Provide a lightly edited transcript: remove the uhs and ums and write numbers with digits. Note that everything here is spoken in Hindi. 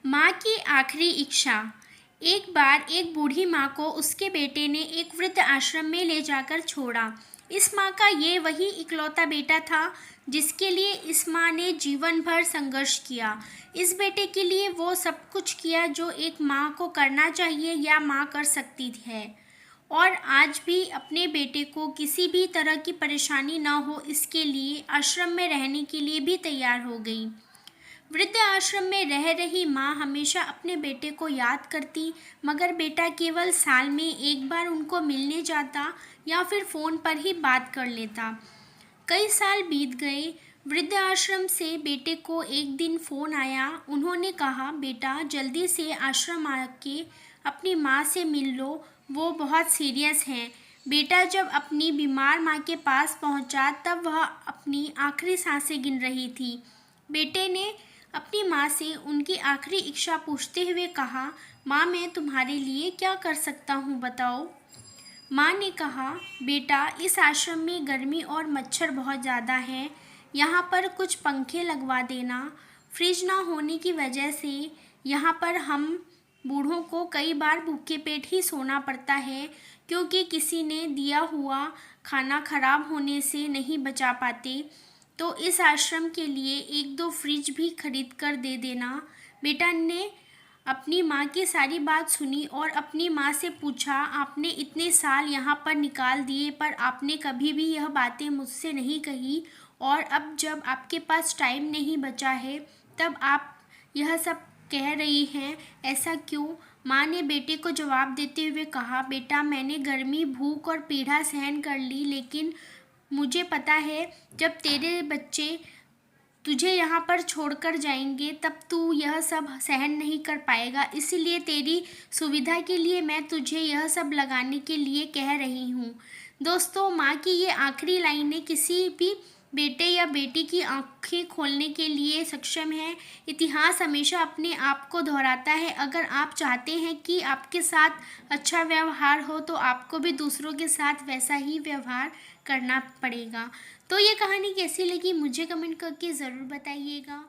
माँ की आखिरी इच्छा। एक बार एक बूढ़ी माँ को उसके बेटे ने एक वृद्ध आश्रम में ले जाकर छोड़ा। इस माँ का ये वही इकलौता बेटा था जिसके लिए इस माँ ने जीवन भर संघर्ष किया। इस बेटे के लिए वो सब कुछ किया जो एक माँ को करना चाहिए या माँ कर सकती है, और आज भी अपने बेटे को किसी भी तरह की परेशानी ना हो इसके लिए आश्रम में रहने के लिए भी तैयार हो गई। वृद्ध आश्रम में रह रही माँ हमेशा अपने बेटे को याद करती, मगर बेटा केवल साल में एक बार उनको मिलने जाता या फिर फ़ोन पर ही बात कर लेता। कई साल बीत गए। वृद्ध आश्रम से बेटे को एक दिन फ़ोन आया। उन्होंने कहा, बेटा जल्दी से आश्रम आके अपनी माँ से मिल लो, वो बहुत सीरियस हैं। बेटा जब अपनी बीमार माँ के पास पहुँचा तब वह अपनी आखिरी सांसें गिन रही थी। बेटे ने अपनी माँ से उनकी आखिरी इच्छा पूछते हुए कहा, माँ मैं तुम्हारे लिए क्या कर सकता हूँ बताओ। माँ ने कहा, बेटा इस आश्रम में गर्मी और मच्छर बहुत ज़्यादा हैं, यहाँ पर कुछ पंखे लगवा देना। फ्रिज ना होने की वजह से यहाँ पर हम बूढ़ों को कई बार भूखे पेट ही सोना पड़ता है, क्योंकि किसी ने दिया हुआ खाना खराब होने से नहीं बचा पाते। तो इस आश्रम के लिए एक दो फ्रिज भी खरीद कर दे देना। बेटा ने अपनी माँ की सारी बात सुनी और अपनी माँ से पूछा, आपने इतने साल यहाँ पर निकाल दिए पर आपने कभी भी यह बातें मुझसे नहीं कही, और अब जब आपके पास टाइम नहीं बचा है तब आप यह सब कह रही हैं, ऐसा क्यों। माँ ने बेटे को जवाब देते हुए कहा, बेटा मैंने गर्मी, भूख और पीड़ा सहन कर ली, लेकिन मुझे पता है जब तेरे बच्चे तुझे यहाँ पर छोड़कर जाएंगे तब तू यह सब सहन नहीं कर पाएगा, इसीलिए तेरी सुविधा के लिए मैं तुझे यह सब लगाने के लिए कह रही हूँ। दोस्तों, माँ की ये आखिरी लाइनें किसी भी बेटे या बेटी की आंखें खोलने के लिए सक्षम है। इतिहास हमेशा अपने आप को दोहराता है। अगर आप चाहते हैं कि आपके साथ अच्छा व्यवहार हो तो आपको भी दूसरों के साथ वैसा ही व्यवहार करना पड़ेगा। तो ये कहानी कैसी लगी मुझे कमेंट करके ज़रूर बताइएगा।